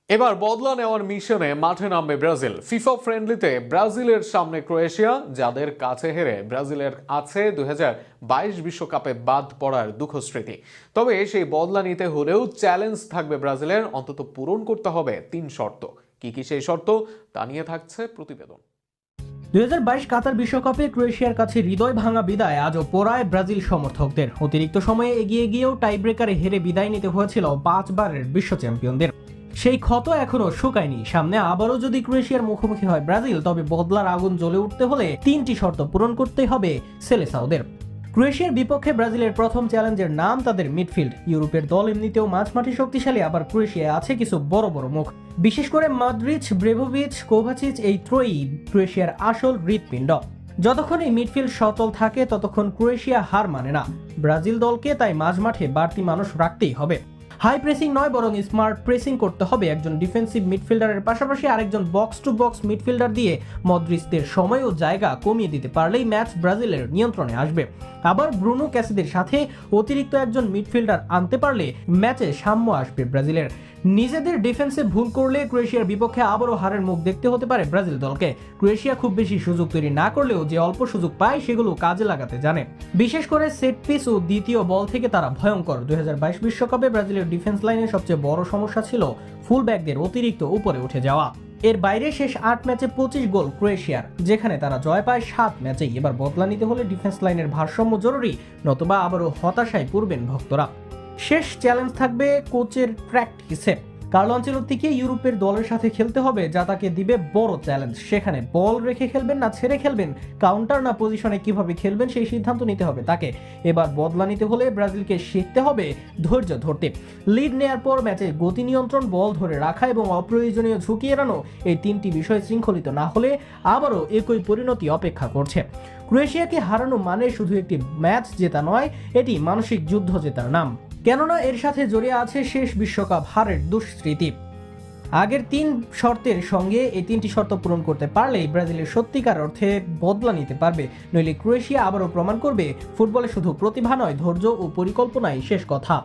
এবার বদলা নেওয়ার মিশনে মাঠে নামবে ব্রাজিল। ফিফা ফ্রেন্ডলিতে ব্রাজিলের সামনে ক্রোয়েশিয়া, যাদের কাছে হেরে ব্রাজিলের আছে 2022 বিশ্বকাপে বাদ পড়ার দুঃখ স্মৃতি। তবে সেই বদলা নিতে হলেও চ্যালেঞ্জ থাকবে ব্রাজিলের, অন্তত পূরণ করতে হবে 3 শর্ত। কি কি সেই শর্ত, তা নিয়ে থাকছে প্রতিবেদন। 2022 কাতার বিশ্বকাপে ক্রোয়েশিয়ার কাছে হৃদয় ভাঙা বিদায় আজও পোড়ায় ব্রাজিল সমর্থকদের। অতিরিক্ত সময়ে এগিয়ে গিয়েও টাইব্রেকারে হেরে বিদায় নিতে হয়েছিল 5 বারের বিশ্ব চ্যাম্পিয়নদের। সেই ক্ষত এখনো শুকায়নি। সামনে আবারও যদি ক্রোয়েশিয়ার মুখোমুখি হয় ব্রাজিল, তবে বদলার আগুন জ্বলে উঠতে হলে 3টি শর্ত পূরণ করতে হবে সেলেসাওদের। ক্রোয়েশিয়ার বিপক্ষে ব্রাজিলের প্রথম চ্যালেঞ্জের নাম তাদের মিডফিল্ড। ইউরোপের দল এমনিতেও মাঝমাঠে শক্তিশালী, আবার ক্রোয়েশিয়ায় আছে কিছু বড় বড় মুখ। বিশেষ করে মদ্রিচ, ব্রেভোভিচ, কোভাচিচ এই ত্রয়ী ক্রোয়েশিয়ার আসল হৃৎপিণ্ড। যতক্ষণ এই মিডফিল্ড সচল থাকে ততক্ষণ ক্রোয়েশিয়া হার মানে না। ব্রাজিল দলকে তাই মাঝমাঠে বাড়তি মানুষ রাখতেই হবে। হাই প্রেসিং নয়, বরং স্মার্ট প্রেসিং করতে হবে। একজন ডিফেন্সিভ মিডফিল্ডারের পাশাপাশি আরেকজন বক্স টু বক্স মিডফিল্ডার দিয়ে মদ্রিচদের সময় ও জায়গা কমিয়ে দিতে পারলেই ম্যাচ ব্রাজিলের নিয়ন্ত্রণে আসবে। আবার ব্রুনো ক্যাসিদের সাথে অতিরিক্ত একজন মিডফিল্ডার আনতে পারলে ম্যাচে সাম্য আসবে ব্রাজিলের। নিজেদের ডিফেন্সে ভুল করলে ক্রোয়েশিয়ার বিপক্ষে আবারও হারের মুখ দেখতে হতে পারে ব্রাজিল দলকে। ক্রোয়েশিয়া খুব বেশি সুযোগ তৈরি না করলেও যে অল্প সুযোগ পায় সেগুলো কাজে লাগাতে জানে। বিশেষ করে সেট পিস ও দ্বিতীয় বল থেকে তারা ভয়ঙ্কর। 2022 বিশ্বকাপে ব্রাজিলের ডিফেন্স লাইনের সবচেয়ে বড় সমস্যা ছিল ফুলব্যাকদের অতিরিক্ত উপরে উঠে যাওয়া। এর বাইরে শেষ 8 ম্যাচে 25 গোল ক্রোয়েশিয়ার, যেখানে তারা জয় পায় 7 ম্যাচেই। এবার বদলা নিতে হলে ডিফেন্স লাইনের ভারসাম্য জরুরি, নতুবা আবারও হতাশায় পড়বেন ভক্তরা। শেষ চ্যালেঞ্জ থাকবে কোচের প্র্যাকটিসে। কার্লো আনচেলত্তিকে ইউরোপের দলের সাথে খেলতে হবে, যা তাকে দিবে বড় চ্যালেঞ্জ। সেখানে বল রেখে খেলবেন না ছেড়ে খেলবেন, কাউন্টার না পজিশনে কিভাবে খেলবেন সেই সিদ্ধান্ত নিতে হবে তাকে। এবার বদলা নিতে হলে ব্রাজিলকে শিখতে হবে ধৈর্য ধরতে। লিড নেয়ার পর ম্যাচে গতি নিয়ন্ত্রণ, বল ধরে রাখা এবং অপ্রয়োজনীয় ঝুঁকি এড়ানো, এই 3টি বিষয় শৃঙ্খলিত না হলে আবারও একই পরিণতি অপেক্ষা করছে। ক্রোয়েশিয়াকে হারানো মানে শুধু একটি ম্যাচ জেতা নয়, এটি মানসিক যুদ্ধ জেতার নাম। কেননা এর সাথে জড়িয়ে আছে শেষ বিশ্বকাপ হারের দুঃস্মৃতি। আগের 3 শর্তের সঙ্গে এই 3টি শর্ত পূরণ করতে পারলেই ব্রাজিলের সত্যিকার অর্থে বদলা নিতে পারবে। নইলে ক্রোয়েশিয়া আবারও প্রমাণ করবে ফুটবলে শুধু প্রতিভা নয়, ধৈর্য ও পরিকল্পনাই শেষ কথা।